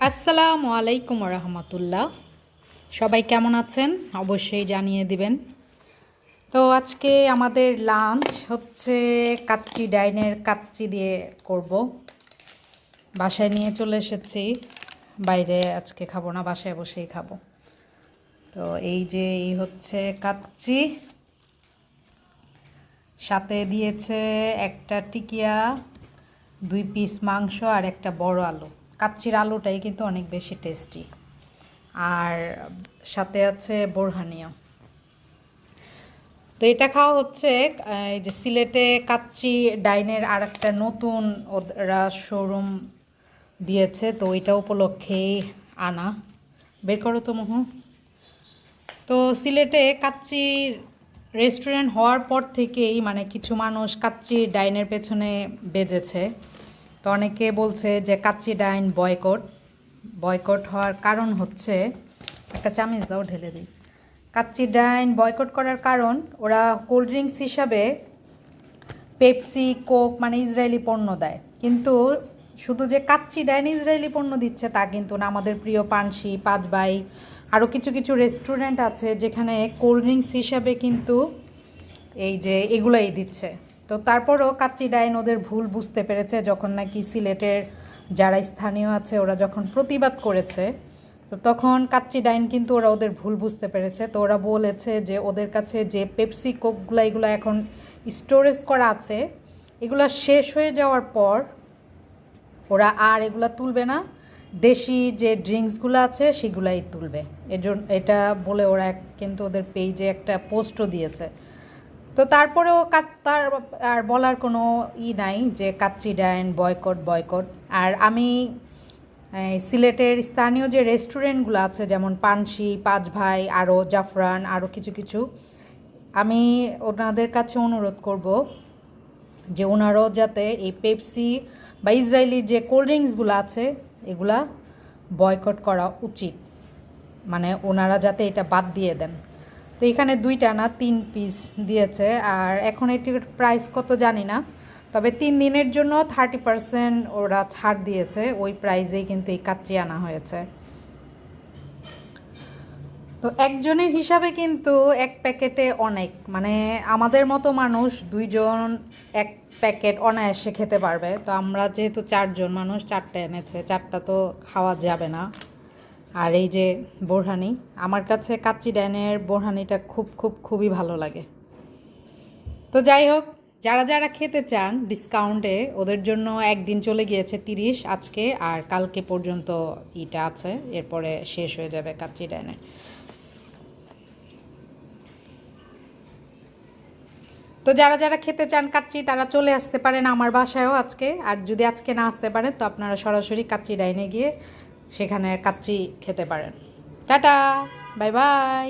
আসসালামু আলাইকুম রহমতুল্লাহ। সবাই কেমন আছেন অবশ্যই জানিয়ে দিবেন। তো আজকে আমাদের লাঞ্চ হচ্ছে কাচ্চি ডাইনের কাচ্চি দিয়ে করব। বাসায় নিয়ে চলে এসেছি, বাইরে আজকে খাবো না, বাসায় বসেই খাবো। তো এই যে এই হচ্ছে কাচ্চি, সাথে দিয়েছে একটা টিকিয়া, 2 পিস মাংস আর একটা বড় আলু। কাচ্চির আলুটাই কিন্তু অনেক বেশি টেস্টি, আর সাথে আছে বোরহানিও। তো এটা খাওয়া হচ্ছে এই যে সিলেটে কাচ্চি ডাইনের আর একটা নতুন ওরা শোরুম দিয়েছে, তো ওইটা উপলক্ষেই আনা। বের করো তো মোহ। তো সিলেটে কাচ্চির রেস্টুরেন্ট হওয়ার পর থেকেই মানে কিছু মানুষ কাচ্চি ডাইনের পেছনে বেজেছে। তো অনেকে বলছে যে কাচ্চি ডাইন বয়কট হওয়ার কারণ হচ্ছে, একটা চামচ দাও ঢেলে দিই। কাচ্চি ডাইন বয়কট করার কারণ, ওরা কোল্ড ড্রিঙ্কস হিসাবে পেপসি, কোক মানে ইসরায়েলি পণ্য দেয়, কিন্তু শুধু যে কাচ্চি ডাইন ইসরায়েলি পণ্য দিচ্ছে তা কিন্তু না। আমাদের প্রিয় পানসি, পাঁচ ভাই, আরও কিছু কিছু রেস্টুরেন্ট আছে যেখানে কোল্ড ড্রিঙ্কস হিসাবে কিন্তু এই যে এগুলাই দিচ্ছে। তো তারপরও কাচ্চি ডাইন ওদের ভুল বুঝতে পেরেছে, যখন নাকি সিলেটের যারা স্থানীয় আছে ওরা যখন প্রতিবাদ করেছে, তো তখন কাচ্চি ডাইন কিন্তু ওদের ভুল বুঝতে পেরেছে। তো ওরা বলেছে যে ওদের কাছে যে পেপসি, কোকগুলো এগুলো এখন স্টোরেজ করা আছে, এগুলো শেষ হয়ে যাওয়ার পর ওরা আর এগুলো তুলবে না, দেশি যে ড্রিঙ্কসগুলো আছে সেগুলাই তুলবে। এজন্য এটা বলে ওরা কিন্তু ওদের পেজে একটা পোস্টও দিয়েছে। তো তারপরেও তার আর বলার কোনো নাই যে কাচ্চি ডাইন বয়কট। আর আমি সিলেটের স্থানীয় যে রেস্টুরেন্টগুলো আছে, যেমন পানসি, পাঁচ ভাই, আরও জাফরান, আরও কিছু কিছু, আমি ওনাদের কাছে অনুরোধ করব যে ওনারাও যাতে এই পেপসি বা ইসরায়েলি যে কোল্ড ড্রিঙ্কসগুলো আছে এগুলা বয়কট করা উচিত, মানে ওনারা যাতে এটা বাদ দিয়ে দেন। তো এখানে 2টা না 3 পিস দিয়েছে, আর এখন এটির প্রাইস কত জানি না, তবে 3 দিনের জন্য 30% ওরা ছাড় দিয়েছে, ওই প্রাইসেই কিন্তু এই কাচ্চি আনা হয়েছে। তো একজনের হিসাবে কিন্তু এক প্যাকেটে অনেক, মানে আমাদের মতো মানুষ 2 জন এক প্যাকেট অনায়াসে খেতে পারবে। তো আমরা যেহেতু 4 জন মানুষ, 4টা এনেছে, 4টা তো খাওয়া যাবে না। আর এই যে বোরহানি, আমার কাছে কাচ্চি ডাইনের বোরহানিটা খুবই ভালো লাগে। তো যাই হোক, যারা যারা খেতে চান ডিসকাউন্টে, ওদের জন্য একদিন চলে গিয়েছে 30 আজকে, আর কালকে পর্যন্ত ইটা আছে, এরপরে শেষ হয়ে যাবে কাচ্চি ডাইনে। তো যারা যারা খেতে চান কাচ্চি, তারা চলে আসতে পারেন আমার বাসায়ও আজকে। আর যদি আজকে না আসতে পারেন তো আপনারা সরাসরি কাচ্চি ডাইনে গিয়ে সেখানে কাচ্চি খেতে পারেন। Tata, bye bye.